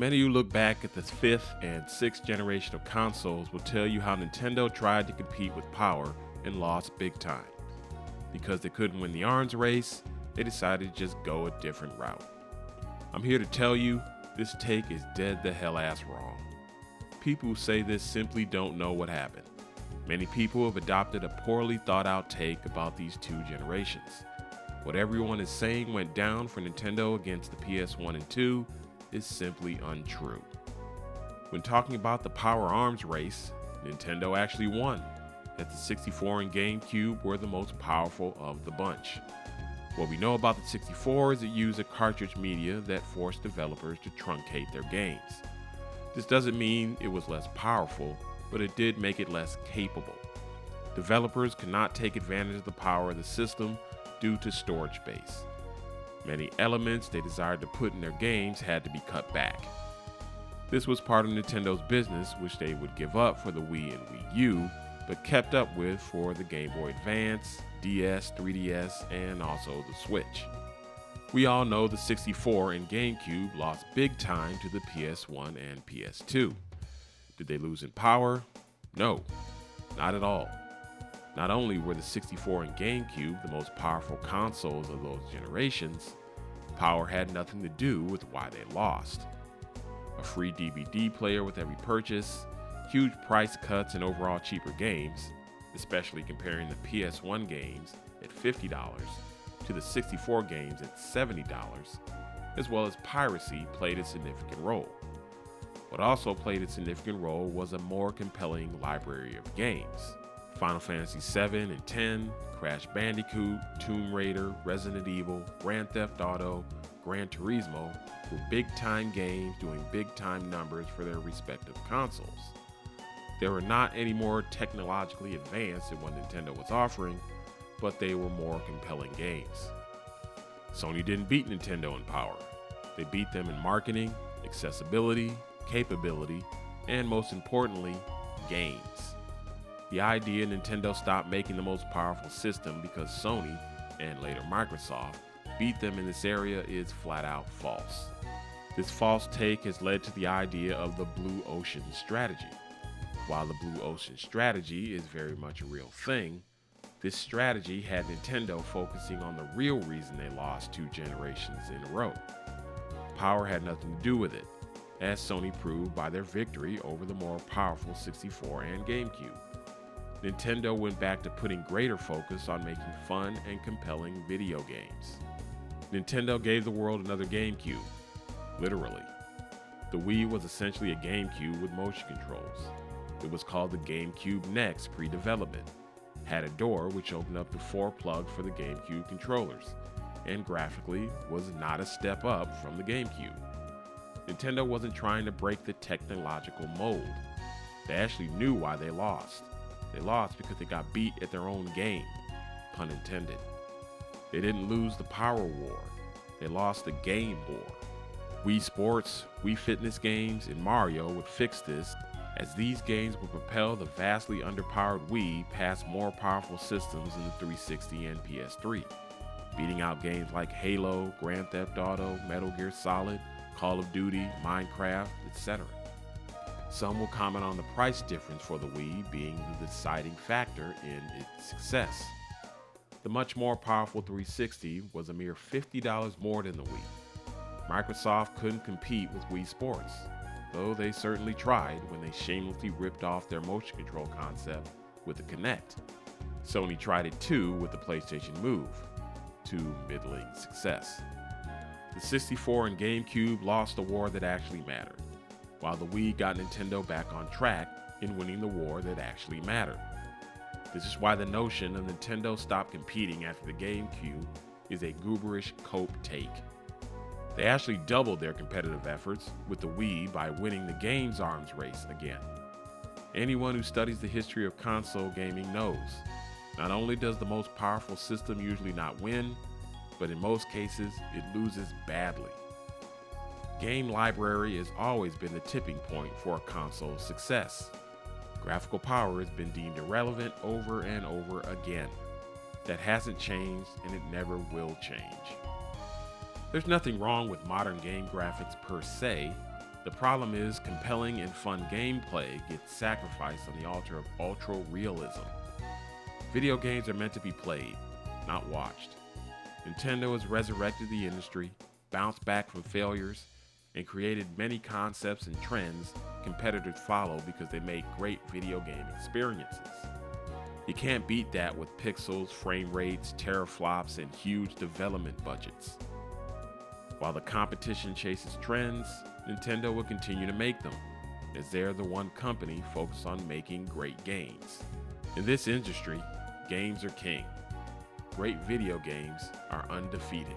Many who look back at the 5th and 6th generation of consoles will tell you how Nintendo tried to compete with power and lost big time. Because they couldn't win the arms race, they decided to just go a different route. I'm here to tell you, this take is dead the hell ass wrong. People who say this simply don't know what happened. Many people have adopted a poorly thought out take about these two generations. What everyone is saying went down for Nintendo against the PS1 and 2 is simply untrue. When talking about the power arms race, Nintendo actually won, as the 64 and GameCube were the most powerful of the bunch. What we know about the 64 is it used a cartridge media that forced developers to truncate their games. This doesn't mean it was less powerful, but it did make it less capable. Developers could not take advantage of the power of the system due to storage space. Many elements they desired to put in their games had to be cut back. This was part of Nintendo's business, which they would give up for the Wii and Wii U, but kept up with for the Game Boy Advance, DS, 3DS, and also the Switch. We all know the 64 and GameCube lost big time to the PS1 and PS2. Did they lose in power? No, not at all. Not only were the 64 and GameCube the most powerful consoles of those generations, power had nothing to do with why they lost. A free DVD player with every purchase, huge price cuts and overall cheaper games, especially comparing the PS1 games at $50 to the 64 games at $70, as well as piracy played a significant role. What also played a significant role was a more compelling library of games. Final Fantasy VII and X, Crash Bandicoot, Tomb Raider, Resident Evil, Grand Theft Auto, Gran Turismo were big-time games doing big-time numbers for their respective consoles. They were not any more technologically advanced than what Nintendo was offering, but they were more compelling games. Sony didn't beat Nintendo in power. They beat them in marketing, accessibility, capability, and most importantly, games. The idea Nintendo stopped making the most powerful system because Sony, and later Microsoft, beat them in this area is flat out false. This false take has led to the idea of the Blue Ocean strategy. While the Blue Ocean strategy is very much a real thing, this strategy had Nintendo focusing on the real reason they lost 2 generations in a row. Power had nothing to do with it, as Sony proved by their victory over the more powerful 64 and GameCube. Nintendo went back to putting greater focus on making fun and compelling video games. Nintendo gave the world another GameCube, literally. The Wii was essentially a GameCube with motion controls. It was called the GameCube Next pre-development, had a door which opened up to 4 plugs for the GameCube controllers, and graphically was not a step up from the GameCube. Nintendo wasn't trying to break the technological mold. They actually knew why they lost. They lost because they got beat at their own game, pun intended. They didn't lose the power war. They lost the game war. Wii Sports, Wii Fitness games, and Mario would fix this, as these games would propel the vastly underpowered Wii past more powerful systems in the 360 and PS3, beating out games like Halo, Grand Theft Auto, Metal Gear Solid, Call of Duty, Minecraft, etc. Some will comment on the price difference for the Wii being the deciding factor in its success. The much more powerful 360 was a mere $50 more than the Wii. Microsoft couldn't compete with Wii Sports, though they certainly tried when they shamelessly ripped off their motion control concept with the Kinect. Sony tried it too with the PlayStation Move, to middling success. The 64 and GameCube lost the war that actually mattered, while the Wii got Nintendo back on track in winning the war that actually mattered. This is why the notion of Nintendo stopped competing after the GameCube is a gooberish cope take. They actually doubled their competitive efforts with the Wii by winning the games arms race again. Anyone who studies the history of console gaming knows, not only does the most powerful system usually not win, but in most cases it loses badly. Game library has always been the tipping point for a console's success. Graphical power has been deemed irrelevant over and over again. That hasn't changed, and it never will change. There's nothing wrong with modern game graphics per se, The problem is compelling and fun gameplay gets sacrificed on the altar of ultra realism. Video games are meant to be played, not watched. Nintendo has resurrected the industry, bounced back from failures, and created many concepts and trends competitors follow because they make great video game experiences. You can't beat that with pixels, frame rates, teraflops, and huge development budgets. While the competition chases trends, Nintendo will continue to make them, as they're the one company focused on making great games. In this industry, games are king. Great video games are undefeated.